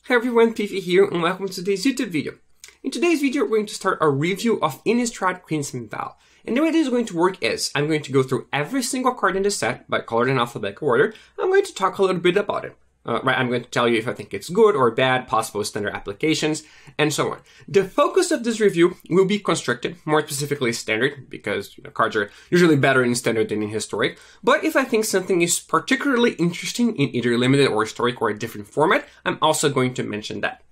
Hey everyone, PV here, and welcome to today's YouTube video. In today's video, we're going to start a review of Innistrad Queensman Val. And the way this is going to work is, I'm going to go through every single card in the set by colored in alphabetical order. I'm going to talk a little bit about it. I'm going to tell you if I think it's good or bad, possible standard applications, and so on. The focus of this review will be constructed, more specifically standard, because cards are usually better in standard than in historic. But if I think something is particularly interesting in either limited or historic or a different format, I'm also going to mention that.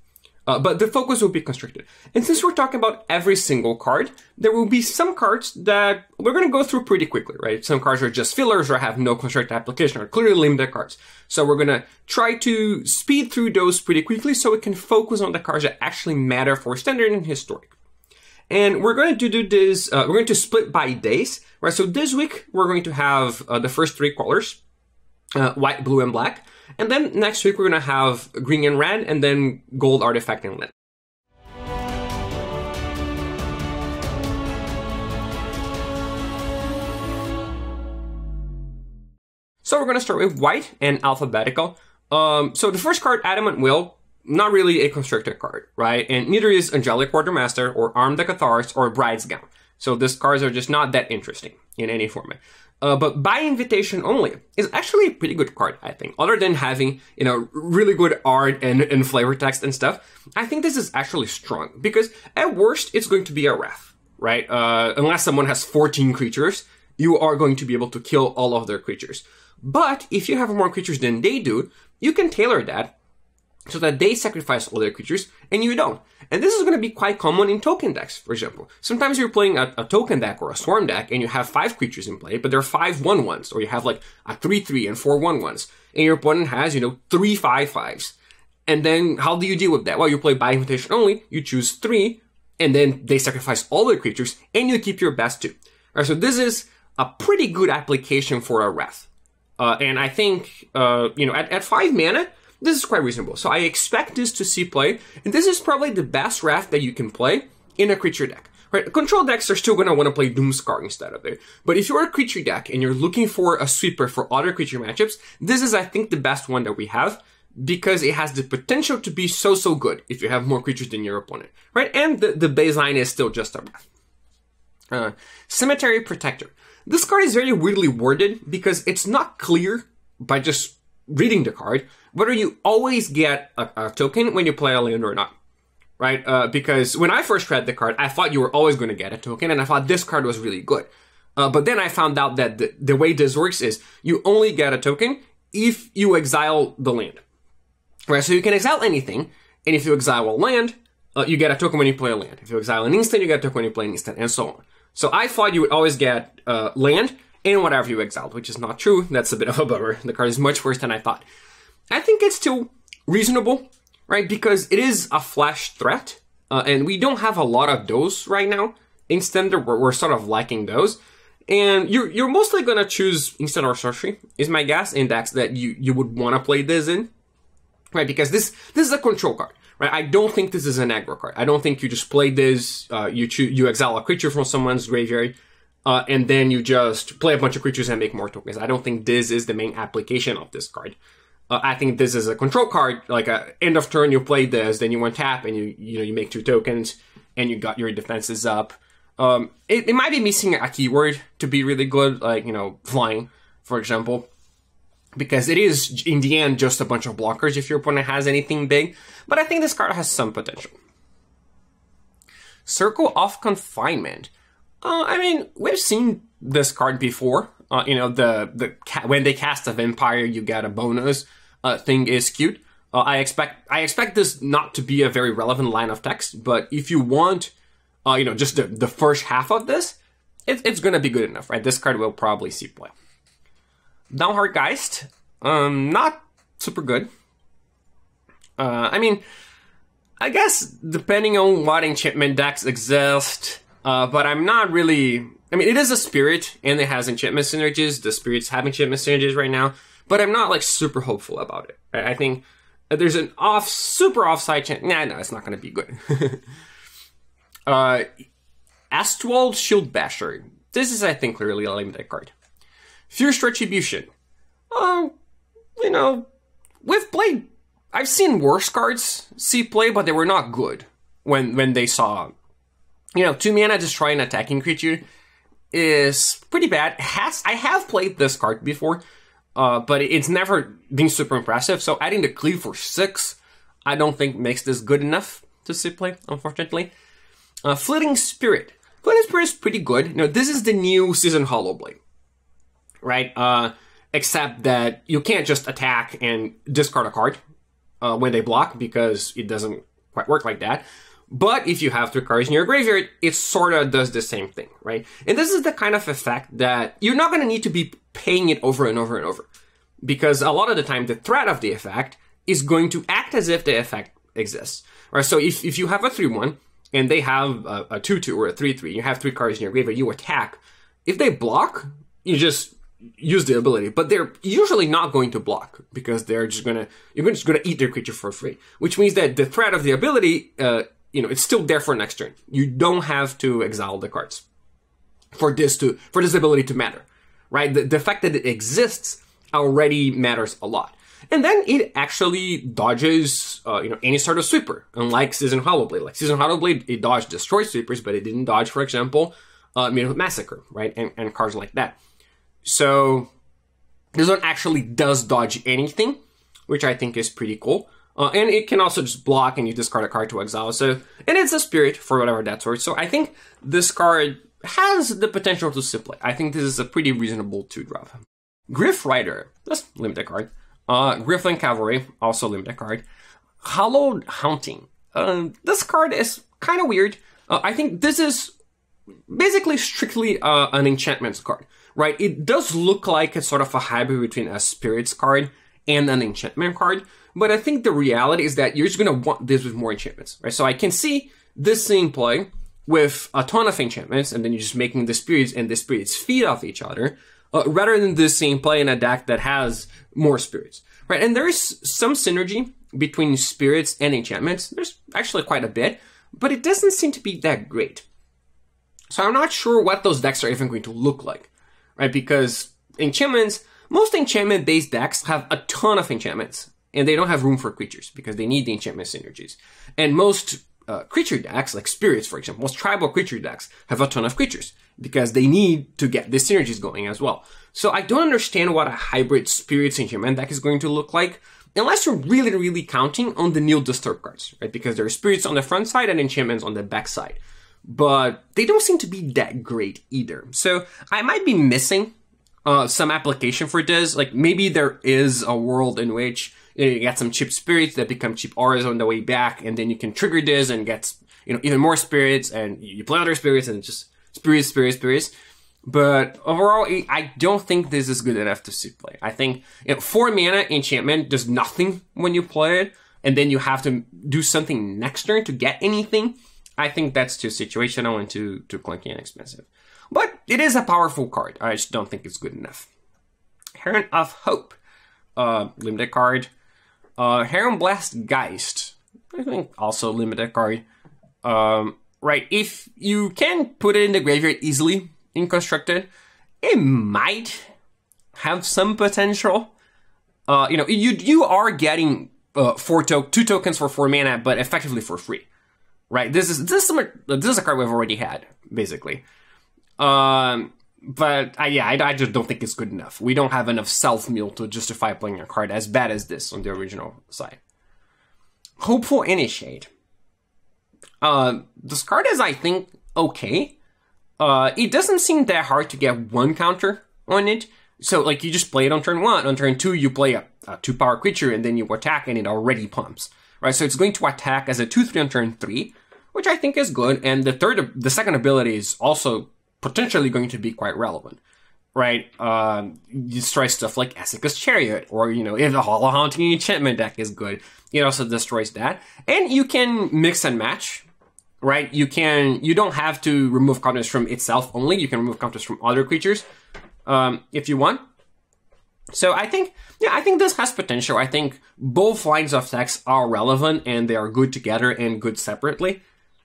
But the focus will be constructed. And since we're talking about every single card, there will be some cards that we're going to go through pretty quickly, right? Some cards are just fillers or have no constructed application or clearly limited cards. So we're going to try to speed through those pretty quickly so we can focus on the cards that actually matter for standard and historic. And we're going to do this, we're going to split by days, right? So this week, we're going to have the first three colors, white, blue, and black. And then next week, we're going to have green and red, and then gold, artifact, and land. So we're going to start with white and alphabetical. So the first card, Adamant Will, not really a constructed card, right? And neither is Angelic Quartermaster, or Arm the Cathars, or Bride's Gown. So these cards are just not that interesting in any format. But by invitation only is actually a pretty good card, I think. Other than having, really good art and flavor text and stuff, I think this is actually strong. Because at worst, it's going to be a Wrath, right? Unless someone has 14 creatures, you are going to be able to kill all of their creatures. But if you have more creatures than they do, you can tailor that so that they sacrifice all their creatures and you don't. And this is going to be quite common in token decks, for example. Sometimes you're playing a token deck or a swarm deck and you have 5 creatures in play, but there are 5 1/1s, or you have like a 3/3 and 4 1/1s, and your opponent has, 3 5/5s. And then how do you deal with that? Well, you play by invitation only, you choose 3, and then they sacrifice all their creatures, and you keep your best 2. All right, so this is a pretty good application for a Wrath. And I think, at 5 mana, this is quite reasonable. So I expect this to see play, and this is probably the best Wrath that you can play in a creature deck. Right? Control decks are still going to want to play Doomscar instead of it. But if you're a creature deck and you're looking for a sweeper for other creature matchups, this is, I think, the best one that we have, because it has the potential to be so good if you have more creatures than your opponent. Right? And the baseline is still just a Wrath. Cemetery Protector. This card is very weirdly worded because it's not clear by just reading the card whether you always get a token when you play a land or not, right? Because when I first read the card, I thought you were always going to get a token, and I thought this card was really good. But then I found out that the way this works is you only get a token if you exile the land, right? So you can exile anything, and if you exile a land, you get a token when you play a land. If you exile an instant, you get a token when you play an instant, and so on. So I thought you would always get land and whatever you exiled, which is not true. That's a bit of a bummer. The card is much worse than I thought. I think it's still reasonable, right? Because it is a flash threat, and we don't have a lot of those right now. In standard, we're sort of lacking those. And you're mostly going to choose instant or sorcery, is my guess, in decks that you would want to play this in, right? Because this is a control card. Right? I don't think this is an aggro card. I don't think you just play this, you exile a creature from someone's graveyard, and then you just play a bunch of creatures and make more tokens. I don't think this is the main application of this card. I think this is a control card, like end of turn you play this, then you untap and you make 2 tokens, and you got your defenses up. It might be missing a keyword to be really good, like, flying, for example. Because it is, in the end, just a bunch of blockers if your opponent has anything big. But I think this card has some potential. Circle of Confinement. We've seen this card before. When they cast a vampire, you get a bonus. Thing is cute. I expect this not to be a very relevant line of text. But if you want, just the first half of this, it's going to be good enough, right? This card will probably see play. Downheart Geist, not super good. I guess depending on what enchantment decks exist, but I'm not really... it is a spirit, and it has enchantment synergies. The spirits have enchantment synergies right now, but I'm not, super hopeful about it. Right? I think there's an super offside chance... no, it's not going to be good. Astwald Shield Basher. This is, I think, clearly a limited card. Fierce Retribution. We've played I've seen worse cards see play, but they were not good when they saw. 2 mana destroy an attacking creature is pretty bad. I have played this card before, but it's never been super impressive. So adding the cleave for 6, I don't think makes this good enough to see play, unfortunately. Fleeting Spirit. Fleeting Spirit is pretty good. This is the new Seasoned Hollowblade, right? Except that you can't just attack and discard a card when they block, because it doesn't quite work like that. But if you have 3 cards in your graveyard, it sort of does the same thing, right? And this is the kind of effect that you're not going to need to be paying it over and over and over, because a lot of the time the threat of the effect is going to act as if the effect exists, right? So if you have a 3/1 and they have a 2/2 or a 3/3, you have 3 cards in your graveyard, you attack. If they block, you just use the ability, but they're usually not going to block, because you're just gonna eat their creature for free, which means that the threat of the ability, it's still there for next turn. You don't have to exile the cards for this ability to matter, right? The fact that it exists already matters a lot. And then it actually dodges, any sort of sweeper, unlike Seasoned Hollowblade. Like Seasoned Hollowblade, it dodged Destroy Sweepers, but it didn't dodge, for example, Massacre, right? And cards like that. So this one actually does dodge anything, which I think is pretty cool. And it can also just block and you discard a card to exile. So, and it's a spirit for whatever that's worth. So I think this card has the potential to see play. I think this is a pretty reasonable 2-drop. Griff Rider, that's limited card. Griffin Cavalry, also limited card. Hallowed Haunting. This card is kind of weird. I think this is basically strictly an enchantments card, right? It does look like it's sort of a hybrid between a spirits card and an enchantment card, but I think the reality is that you're just going to want this with more enchantments, right? So I can see this seeing play with a ton of enchantments, and then you're just making the spirits and the spirits feed off each other, rather than this seeing play in a deck that has more spirits, right? And there's some synergy between spirits and enchantments. There's actually quite a bit, but it doesn't seem to be that great. So I'm not sure what those decks are even going to look like, right? Because most enchantment-based decks have a ton of enchantments, and they don't have room for creatures because they need the enchantment synergies. And most creature decks, like spirits, for example, most tribal creature decks have a ton of creatures because they need to get the synergies going as well. So I don't understand what a hybrid spirits enchantment deck is going to look like, unless you're really, really counting on the new Disturb cards, right? Because there are spirits on the front side and enchantments on the back side. But they don't seem to be that great either. So I might be missing some application for this. Like maybe there is a world in which you get some cheap spirits that become cheap auras on the way back, and then you can trigger this and get even more spirits, and you play other spirits and just spirits. But overall, I don't think this is good enough to see play. I think 4 mana enchantment does nothing when you play it, and then you have to do something next turn to get anything. I think that's too situational and too clunky and expensive. But it is a powerful card. I just don't think it's good enough. Heron of Hope. Limited card. Heron Blast Geist. I think also limited card. Right, if you can put it in the graveyard easily in Constructed, it might have some potential. You are getting 2 tokens for 4 mana, but effectively for free. Right, this is a card we've already had, basically. But I just don't think it's good enough. We don't have enough self-mill to justify playing a card as bad as this on the original side. Hopeful Initiate. This card is, I think, okay. It doesn't seem that hard to get 1 counter on it. So, like, you just play it on turn 1. On turn 2, you play a 2-power creature, and then you attack, and it already pumps. Right, so it's going to attack as a 2/3 on turn 3, which I think is good. And the second ability is also potentially going to be quite relevant, right? You destroy stuff like Essica's Chariot, or, if the Hollow Haunting enchantment deck is good, it also destroys that. And you can mix and match, right? You don't have to remove counters from itself only. You can remove counters from other creatures, if you want. So I think this has potential. I think both lines of text are relevant and they are good together and good separately.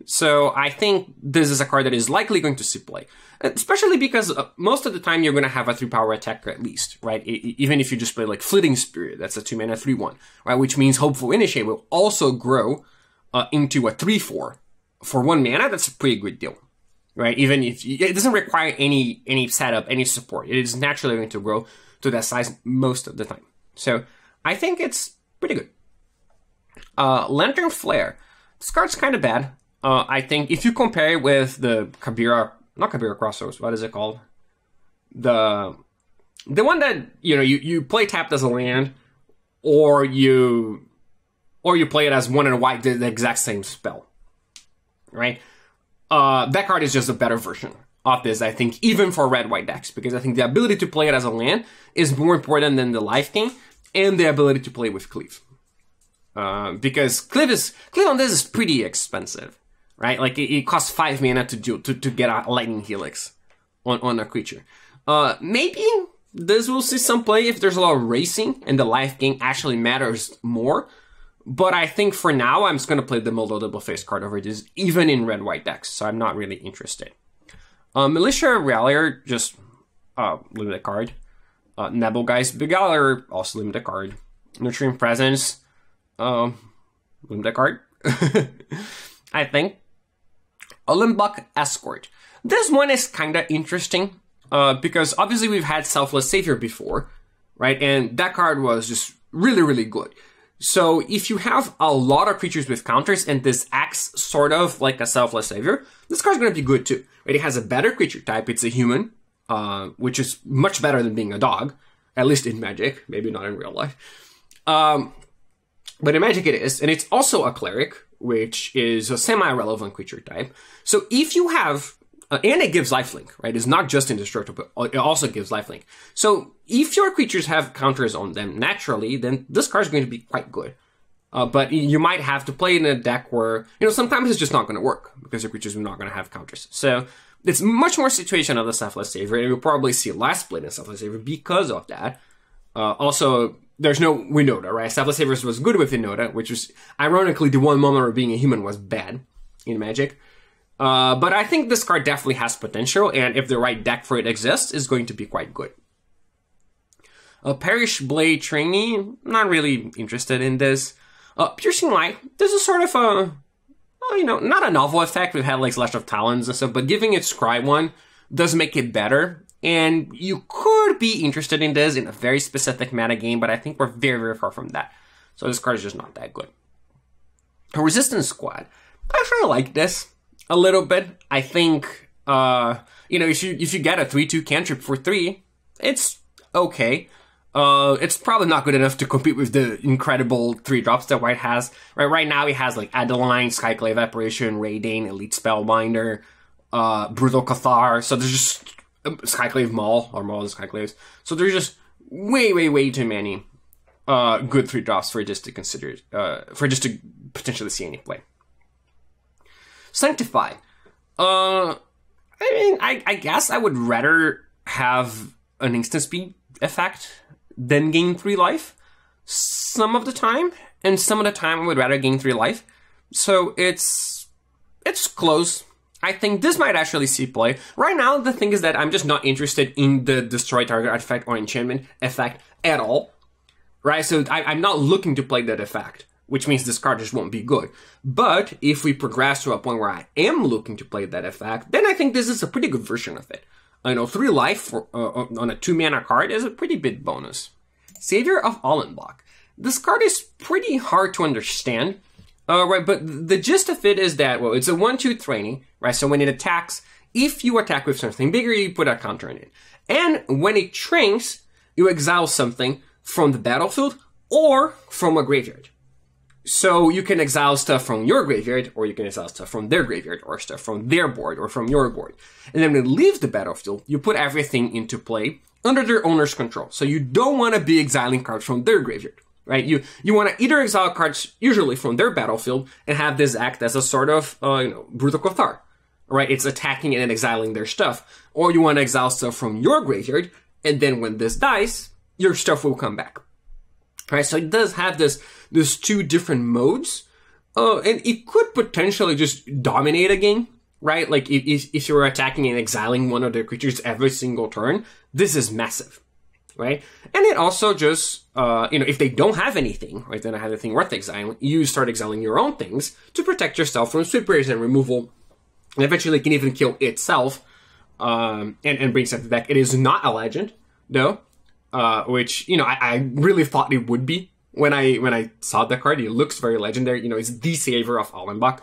So I think this is a card that is likely going to see play. Especially because most of the time you're going to have a 3-power attacker at least, right? Even if you just play like Fleeting Spirit, that's a 2-mana 3/1, right? Which means Hopeful Initiate will also grow into a 3/4. For 1 mana, that's a pretty good deal, right? Even if it doesn't require any setup, any support. It is naturally going to grow to that size most of the time. So I think it's pretty good. Lantern Flare. This card's kind of bad. I think if you compare it with the not Kabira Crossroads, what is it called? The one that, you play tapped as a land, or you play it as 1 and a white, the exact same spell, right? That card is just a better version of this, I think, even for red-white decks, because I think the ability to play it as a land is more important than the life gain, and the ability to play with Cleave. Because Cleave on this is pretty expensive, right? Like it costs 5 mana to get a Lightning Helix on a creature. Maybe this will see some play if there's a lot of racing and the life gain actually matters more. But I think for now I'm just gonna play the Moldo Double Face card over this, even in red-white decks. So I'm not really interested. Militia Rallier, just limited card. Nebelgeist Begaler, also limited card. Nurturing Presence, limited card. I think. Limbach Escort. This one is kind of interesting because obviously we've had Selfless Savior before, right? And that card was just really, really good. So if you have a lot of creatures with counters and this acts sort of like a Selfless Savior, this card's going to be good too. Right? It has a better creature type. It's a human, which is much better than being a dog, at least in Magic, maybe not in real life. But in Magic it is, and it's also a cleric, which is a semi-relevant creature type. So if you have, and it gives lifelink, right? It's not just indestructible, but it also gives lifelink. So if your creatures have counters on them naturally, then this card is going to be quite good. But you might have to play in a deck where, sometimes it's just not going to work because your creatures are not going to have counters. So it's much more situation of the Selfless Savior, and you'll probably see less play in Selfless Savior because of that. Also, there's no Winota, right? Selfless Savior was good with Winota, which was, ironically, the one moment where being a human was bad in Magic. But I think this card definitely has potential, and if the right deck for it exists, is going to be quite good. Parish Blade Trainee, not really interested in this. Piercing Light, this is sort of a, not a novel effect. We've had like Slash of Talons and stuff, but giving it Scry 1 does make it better. And you could be interested in this in a very specific meta game, but I think we're very, very far from that. So this card is just not that good. Resistance Squad. I actually like this a little bit. I think, if you get a 3/2 cantrip for 3, it's okay. It's probably not good enough to compete with the incredible 3-drops that White has. Right now, he has like Adeline, Skyclave Apparition, Raydane, Elite Spellbinder, Brutal Cathar. So there's just Skyclave Maul, or Maul and Skyclaves. So there's just way, way, way too many good 3-drops for just to consider, for just to potentially see any play. Sanctify. I guess I would rather have an instant speed effect than gain 3 life some of the time, and some of the time I would rather gain 3 life. So it's close. I think this might actually see play. Right now, the thing is that I'm just not interested in the destroy target artifact or enchantment effect at all. Right? So I'm not looking to play that effect, which means this card just won't be good. But if we progress to a point where I am looking to play that effect, then I think this is a pretty good version of it. 3 life on a 2-mana card is a pretty big bonus. Savior of Allenbach. This card is pretty hard to understand. Right, but the gist of it is that, well, it's a 1/2 Trainee, right? So when it attacks, if you attack with something bigger, you put a counter in it. And when it trains, you exile something from the battlefield or from a graveyard. So you can exile stuff from your graveyard, or you can exile stuff from their graveyard, or stuff from their board, or from your board. And then when it leaves the battlefield, you put everything into play under their owner's control. So you don't want to be exiling cards from their graveyard. Right, you want to either exile cards usually from their battlefield and have this act as a sort of Brutal Cathar, right? It's attacking and exiling their stuff, or you want to exile stuff from your graveyard, and then when this dies, your stuff will come back. Right, so it does have this 2 different modes, And it could potentially just dominate a game, right? Like, if you're attacking and exiling one of their creatures every single turn, this is massive, right? And it also just, if they don't have anything, right, they don't have anything worth exiling, you start exiling your own things to protect yourself from sweepers and removal, and eventually it can even kill itself, and bring stuff back. It is not a legend, though, which, I really thought it would be when I saw the card. It looks very legendary. It's the saver of Allenbach,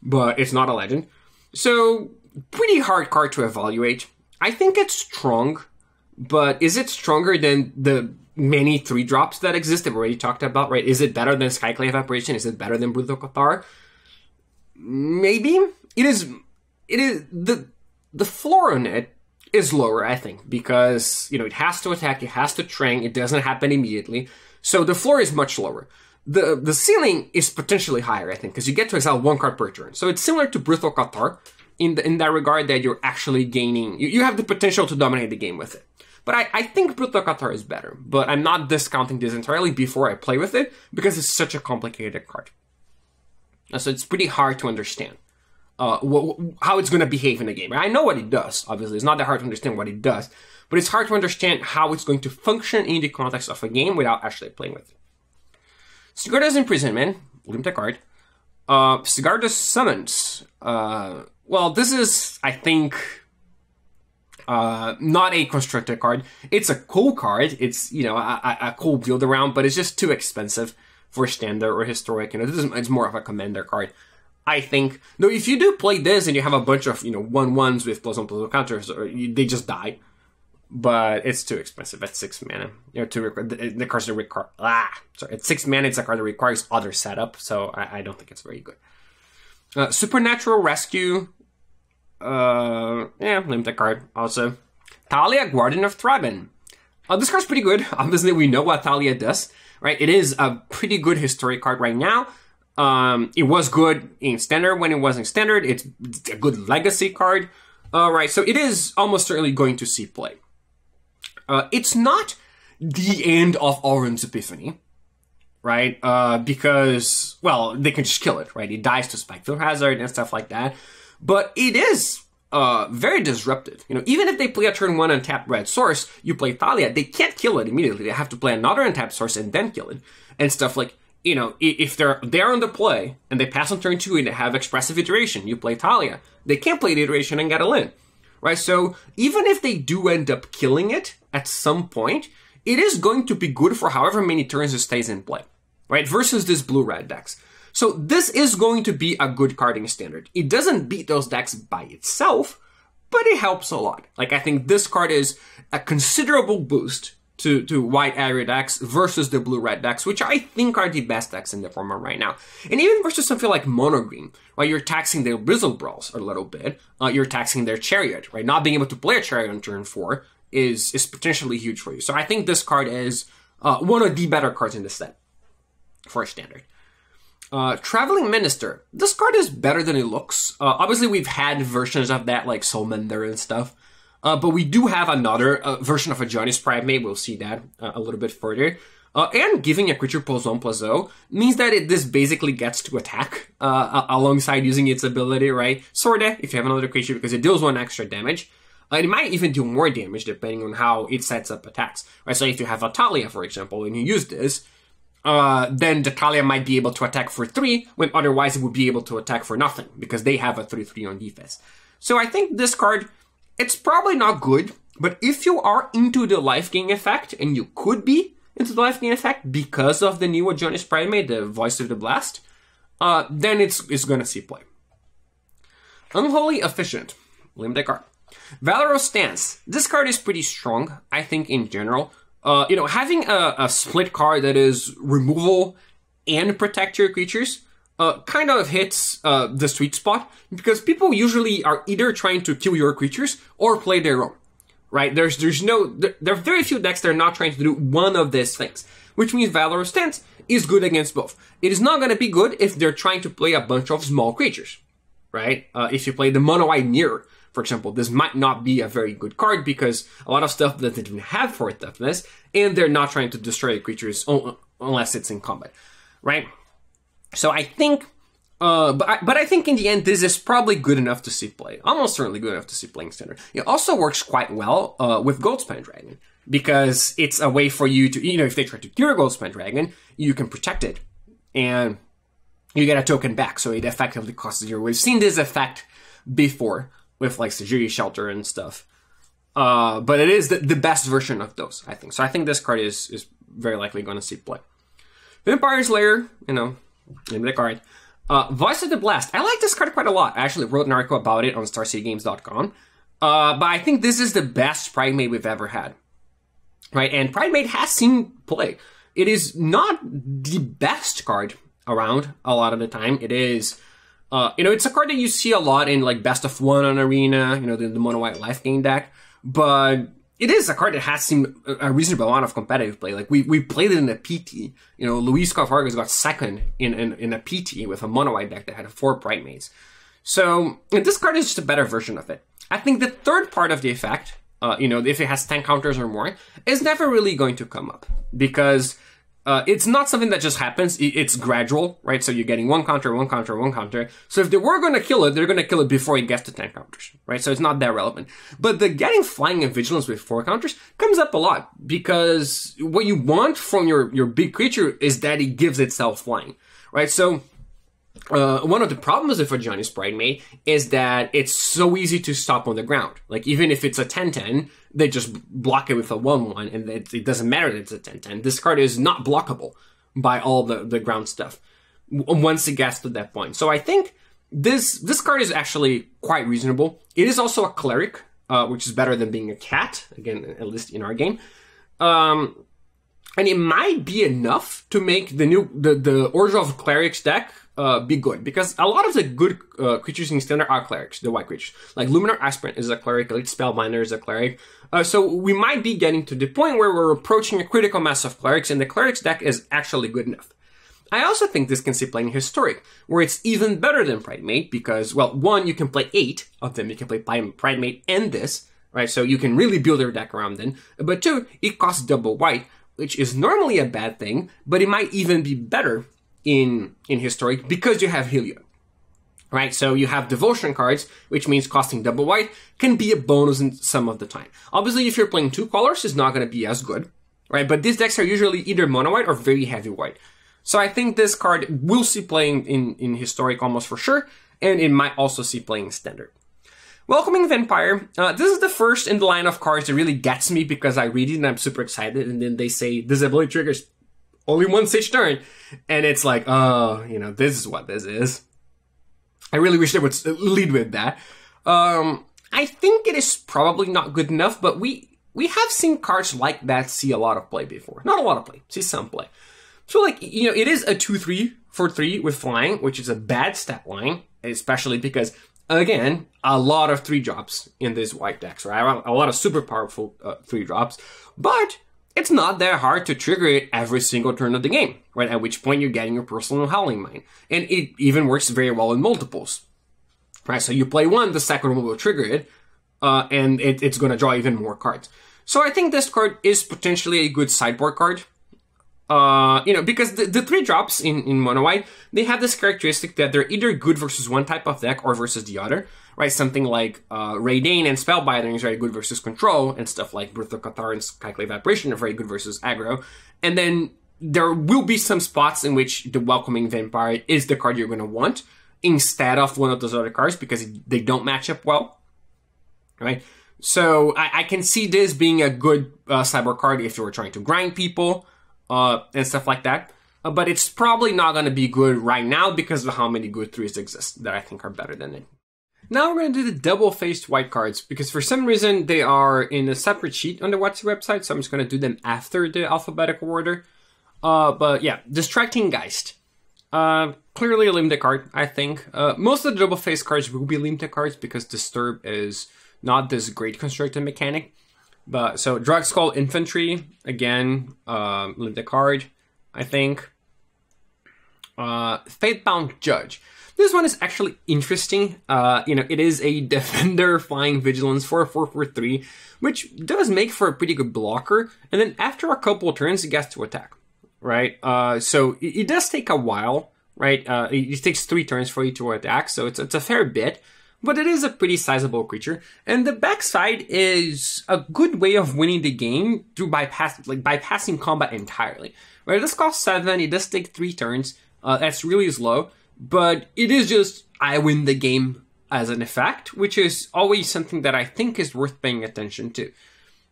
but it's not a legend. So, pretty hard card to evaluate. I think it's strong, but is it stronger than the many 3-drops that exist that we already talked about, right? Is it better than Skyclave Apparition? Is it better than Brutal Cathar? Maybe. It is the floor on it is lower, I think, because, it has to attack, it has to train, it doesn't happen immediately. So the floor is much lower. The ceiling is potentially higher, I think, because you get to exile 1 card per turn. So it's similar to Brutal Cathar in that regard, that you're actually gaining, you have the potential to dominate the game with it. But I think Brutal Cathar is better, but I'm not discounting this entirely before I play with it, because it's such a complicated card. So it's pretty hard to understand how it's going to behave in the game. I know what it does, obviously. It's not that hard to understand what it does, but it's hard to understand how it's going to function in the context of a game without actually playing with it. Sigarda's Imprisonment, limited card. Sigarda's Summons. Well, this is, I think, not a constructed card. It's a cool card. It's, a cool build around, but it's just too expensive for standard or historic. It's more of a commander card, I think. Though if you do play this and you have a bunch of, 1/1s with +1/+1 counters, they just die. But it's too expensive at 6 mana. The cards that require... At 6 mana, it's a card that requires other setup, so I don't think it's very good. Supernatural Rescue. Limited card, also. Thalia, Guardian of Thraben. This card's pretty good. Obviously, we know what Thalia does, right? It is a pretty good historic card right now. It was good in Standard when it was in Standard. It's a good legacy card. Right, so it is almost certainly going to see play. It's not the end of Auron's Epiphany, right? Because, well, they can just kill it, right? It dies to Spikefield Hazard and stuff like that. But it is very disruptive. Even if they play a turn 1 untapped red source, you play Thalia, they can't kill it immediately. They have to play another untapped source and then kill it. And stuff like, if they're on the play and they pass on turn 2 and they have expressive iteration, you play Thalia. They can't play the iteration and get a Lin, right? So even if they do end up killing it at some point, it is going to be good for however many turns it stays in play, right? Versus this blue-red decks. So this is going to be a good card in Standard. It doesn't beat those decks by itself, but it helps a lot. Like, I think this card is a considerable boost to white aggro decks versus the blue-red decks, which I think are the best decks in the format right now. And even versus something like Mono Green, right? You're taxing their Blizzard Brawls a little bit. You're taxing their Chariot, right? Not being able to play a Chariot on turn 4 is potentially huge for you. So I think this card is one of the better cards in the set for Standard. Traveling Minister. This card is better than it looks. Obviously, we've had versions of that, like Soulmender and stuff. But we do have another version of a Johnny's Primate. We'll see that a little bit further. And giving a creature +1/+0 means that this basically gets to attack alongside using its ability, right? Sorta, if you have another creature, because it deals 1 extra damage. It might even do more damage depending on how it sets up attacks, right? So if you have a Thalia, for example, and you use this, then the Thalia might be able to attack for 3, when otherwise it would be able to attack for nothing, because they have a 3/3 on defense. So I think this card, it's probably not good, but if you are into the life gain effect, and you could be into the life gain effect because of the new Jonas Primate, the Voice of the Blast, then it's going to see play. Unholy Efficient, limited card. Valorous Stance. This card is pretty strong, I think, in general. Having a split card that is removal and protect your creatures kind of hits the sweet spot, because people usually are either trying to kill your creatures or play their own, right? There are very few decks that are not trying to do one of these things, which means Valorous Stance is good against both. It is not going to be good if they're trying to play a bunch of small creatures, right? If you play the Mono-Eye Mirror, for example, this might not be a very good card because a lot of stuff doesn't even have 4 toughness, and they're not trying to destroy the creatures unless it's in combat, right? So I think But I think in the end, this is probably good enough to see play. Almost certainly good enough to see playing Standard. It also works quite well with Goldspan Dragon, because it's a way for you to, if they try to kill a Goldspan Dragon, you can protect it, and you get a token back, so it effectively costs 0. We've seen this effect before with like Sajiri Shelter and stuff. But it is the best version of those, I think. So I think this card is very likely going to see play. Vampire's Lair, limited card. Voice of the Blast. I like this card quite a lot. I actually wrote an article about it on StarCityGames.com. But I think this is the best Primate we've ever had. Right? And Primate has seen play. It is not the best card around a lot of the time. It is, it's a card that you see a lot in like best of one on Arena, the mono white life gain deck. But it is a card that has seen a reasonable amount of competitive play. Like we played it in a PT. Luis Vargas got second in a PT with a mono white deck that had 4 Primates. So this card is just a better version of it. I think the third part of the effect, if it has 10 counters or more, is never really going to come up, because it's not something that just happens. It's gradual, right? So you're getting 1 counter, 1 counter, 1 counter. So if they were going to kill it, they're going to kill it before it gets to 10 counters, right? So it's not that relevant. But the getting Flying and Vigilance with 4 counters comes up a lot, because what you want from your big creature is that it gives itself Flying, right? So one of the problems with a Johnny's Primate is that it's so easy to stop on the ground. Like, even if it's a 10-10, they just block it with a 1-1, and it doesn't matter that it's a 10-10. This card is not blockable by all the ground stuff once it gets to that point. So I think this card is actually quite reasonable. It is also a Cleric, which is better than being a cat, again, at least in our game. And it might be enough to make the Order of Clerics deck be good, because a lot of the good creatures in Standard are Clerics, the white creatures. Like Luminar Aspirant is a Cleric, Elite Spellbinder is a Cleric. So we might be getting to the point where we're approaching a critical mass of Clerics, and the Clerics deck is actually good enough. I also think this can see playing Historic, where it's even better than Primate, because, well, 1, you can play 8 of them. You can play Primate and this, right? So you can really build your deck around them. But 2, it costs double white, which is normally a bad thing, but it might even be better in Historic, because you have Heliod, right? So you have Devotion cards, which means costing double white can be a bonus in some of the time. Obviously, if you're playing 2 colors, it's not going to be as good, right? But these decks are usually either mono white or very heavy white. So I think this card will see playing in Historic almost for sure, and it might also see playing in Standard. Welcoming Vampire. This is the first in the line of cards that really gets me, because I read it and I'm super excited, and then they say this ability triggers only once each turn. And it's like, oh, this is what this is. I really wish they would lead with that. I think it is probably not good enough, but we have seen cards like that see a lot of play before. Not a lot of play, see some play. So it is a 2/3 for 3 with Flying, which is a bad stat line, especially because, again, a lot of 3-drops in these white decks, right? A lot of super powerful 3-drops, but it's not that hard to trigger it every single turn of the game, right? At which point you're getting your personal Howling Mine. And it even works very well in multiples, right? So you play 1, the second one will trigger it, and it's going to draw even more cards. So I think this card is potentially a good sideboard card. Because the 3-drops in mono white, they have this characteristic that they're either good versus one type of deck or versus the other, right? Something like Raidane and Spellbinder is very good versus control, and stuff like Birth of Cathar and Skyclave Apparition are very good versus aggro. And then there will be some spots in which the Welcoming Vampire is the card you're going to want instead of one of those other cards, because they don't match up well, right? So I can see this being a good sideboard card if you were trying to grind people, and stuff like that. But it's probably not going to be good right now because of how many good 3s exist that I think are better than it. Now we're going to do the double-faced white cards, because for some reason they are in a separate sheet on the WotC website, so I'm just going to do them after the alphabetical order. But yeah, Distracting Geist. Clearly a limited card, I think. Most of the double-faced cards will be limited cards, because Disturb is not this great constructed mechanic. But so Drug Skull Infantry, again, limited card, I think. Fatebound Judge. This one is actually interesting. It is a Defender Flying Vigilance for a 4/4/3, which does make for a pretty good blocker. And then after a couple of turns, it gets to attack, right? So it does take a while right? It takes 3 turns for you to attack, so it's a fair bit, but it is a pretty sizable creature. And the backside is a good way of winning the game through bypassing combat entirely. Right? This costs 7, it does take 3 turns, that's really slow, but it is just, I win the game as an effect, which is always something that I think is worth paying attention to.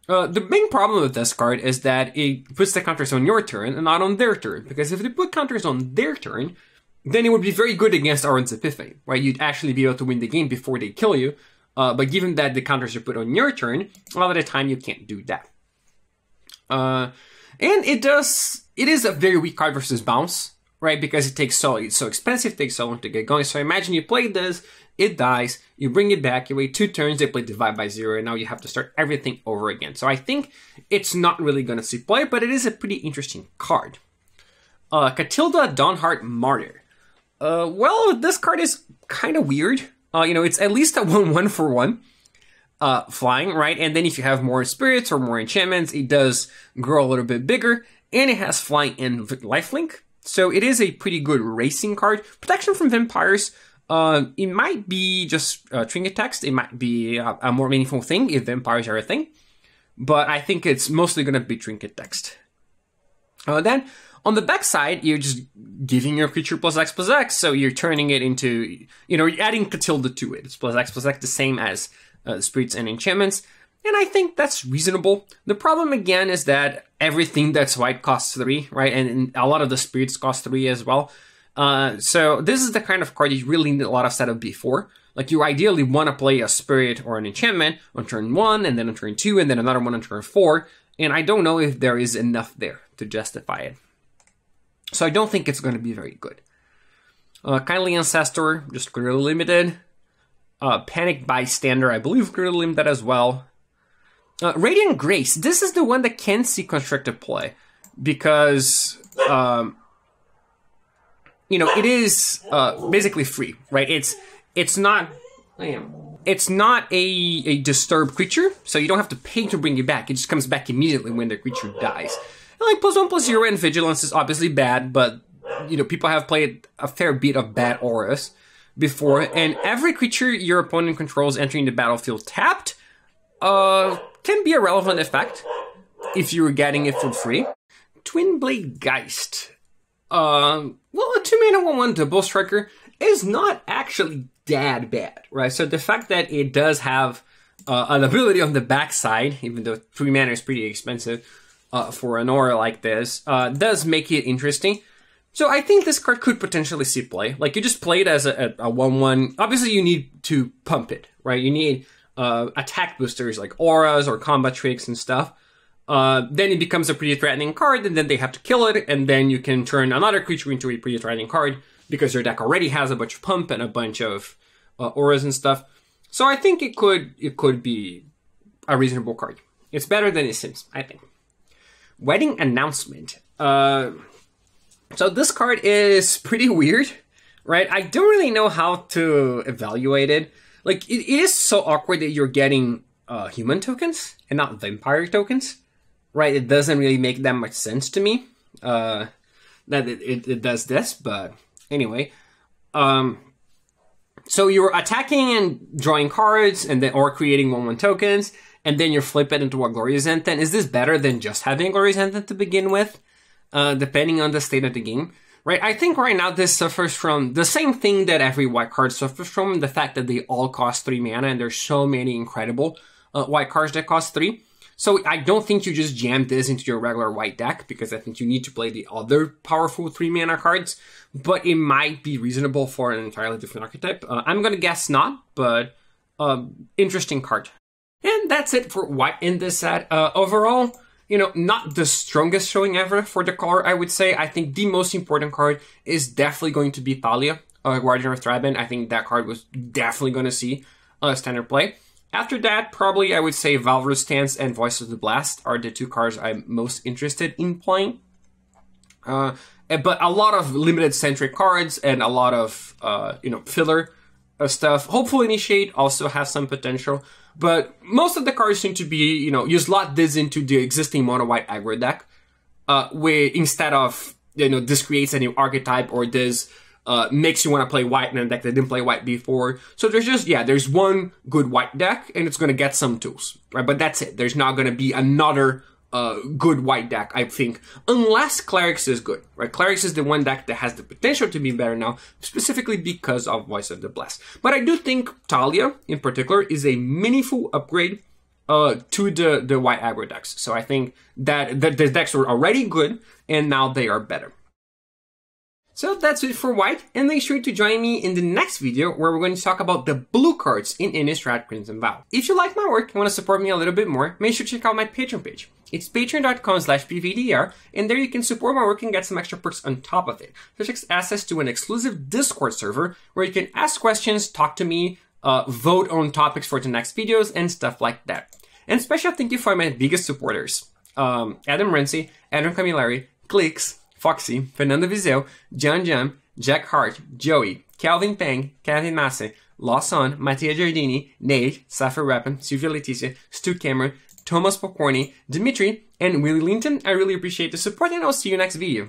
The main problem with this card is that it puts the counters on your turn and not on their turn, because if they put counters on their turn, then it would be very good against Auron's Epiphany, right? You'd actually be able to win the game before they kill you, but given that the counters are put on your turn, a lot of the time you can't do that. And it is a very weak card versus bounce, right? Because it's so expensive, it takes so long to get going. So imagine you play this, it dies, you bring it back, you wait 2 turns, they play Divide by 0, and now you have to start everything over again. So I think it's not really going to see play, but it is a pretty interesting card. Katilda, Hart, Martyr. Well, this card is kind of weird. It's at least a 1/1 for 1. Flying, right? And then if you have more spirits or more enchantments, it does grow a little bit bigger, and it has flying and lifelink. So it is a pretty good racing card. Protection from vampires, it might be just trinket text. It might be a more meaningful thing if vampires are a thing. But I think it's mostly going to be trinket text. Then, on the back side, you're just giving your creature +X/+X. So you're turning it into, you're adding Katilda to it. It's +X/+X, the same as spirits and enchantments. And I think that's reasonable. The problem, again, is that everything that's white costs 3, right? And a lot of the spirits cost 3 as well. So this is the kind of card you really need a lot of setup before. Like, you ideally want to play a spirit or an enchantment on turn 1, and then on turn 2, and then another one on turn 4. And I don't know if there is enough there to justify it. So I don't think it's going to be very good. Kindly Ancestor, just clearly limited. Panic Bystander, I believe clearly limited as well. Radiant Grace, this is the one that can see constructed play. Because, it is basically free, right? It's not a disturbed creature, so you don't have to pay to bring it back. It just comes back immediately when the creature dies. And like +1/+0 and Vigilance is obviously bad, but people have played a fair bit of bad auras before, and every creature your opponent controls entering the battlefield tapped can be a relevant effect if you're getting it for free. Twin Blade Geist. Well, a 2-mana 1/1 double striker is not actually that bad, right? So the fact that it does have an ability on the backside, even though 3 mana is pretty expensive for an aura like this, does make it interesting. So I think this card could potentially see play. Like, you just play it as a 1/1. Obviously, you need to pump it, right? You need attack boosters like auras or combat tricks and stuff. Then it becomes a pretty threatening card, and then they have to kill it, and then you can turn another creature into a pretty threatening card because your deck already has a bunch of pump and a bunch of auras and stuff. So I think it could be a reasonable card. It's better than it seems, I think. Wedding Announcement. So this card is pretty weird, right? I don't really know how to evaluate it. Like, it is so awkward that you're getting human tokens and not vampire tokens, right? It doesn't really make that much sense to me that it does this, but anyway. So you're attacking and drawing cards, and then or creating 1/1 tokens, and then you flip it into a Glorious Intent. Is this better than just having Glorious Intent to begin with? Depending on the state of the game, right? I think right now this suffers from the same thing that every white card suffers from, the fact that they all cost 3 mana, and there's so many incredible white cards that cost 3. So I don't think you just jam this into your regular white deck, because I think you need to play the other powerful 3 mana cards, but it might be reasonable for an entirely different archetype. I'm gonna guess not, but interesting card. And that's it for white in this set. Overall, not the strongest showing ever for the color, I would say. I think the most important card is definitely going to be Thalia, Guardian of Thraben. I think that card was definitely going to see standard play. After that, probably I would say Valrus Stance and Voice of the Blast are the 2 cards I'm most interested in playing. But a lot of limited centric cards and a lot of, filler stuff. Hopefully Initiate also has some potential. But most of the cards seem to be, you slot this into the existing mono-white aggro deck, where instead of, this creates a new archetype or this makes you want to play white in a deck that didn't play white before. So there's just, yeah, there's one good white deck, and it's going to get some tools, right? But that's it. There's not going to be another good white deck, I think, unless Clerics is good, right? Clerics is the one deck that has the potential to be better now, specifically because of Voice of the Blessed. But I do think Talia, in particular, is a meaningful upgrade to the white aggro decks. So I think that the decks were already good, and now they are better. So that's it for white, and make sure to join me in the next video where we're going to talk about the blue cards in Innistrad Crimson Vow. If you like my work and want to support me a little bit more, make sure to check out my Patreon page. It's patreon.com/PVDDR, and there you can support my work and get some extra perks on top of it, such as access to an exclusive Discord server where you can ask questions, talk to me, vote on topics for the next videos, and stuff like that. And special thank you for my biggest supporters: Adam Renzi, Adam Camilleri, Clicks, Foxy, Fernando Vizeu, John Jam, Jack Hart, Joey, Calvin Peng, Kevin Masse, Lawson, Mattia Giardini, Nate, Safa Rappin, Silvia Letizia, Stu Cameron, Thomas Pokorny, Dimitri, and Willie Linton. I really appreciate the support, and I'll see you next video.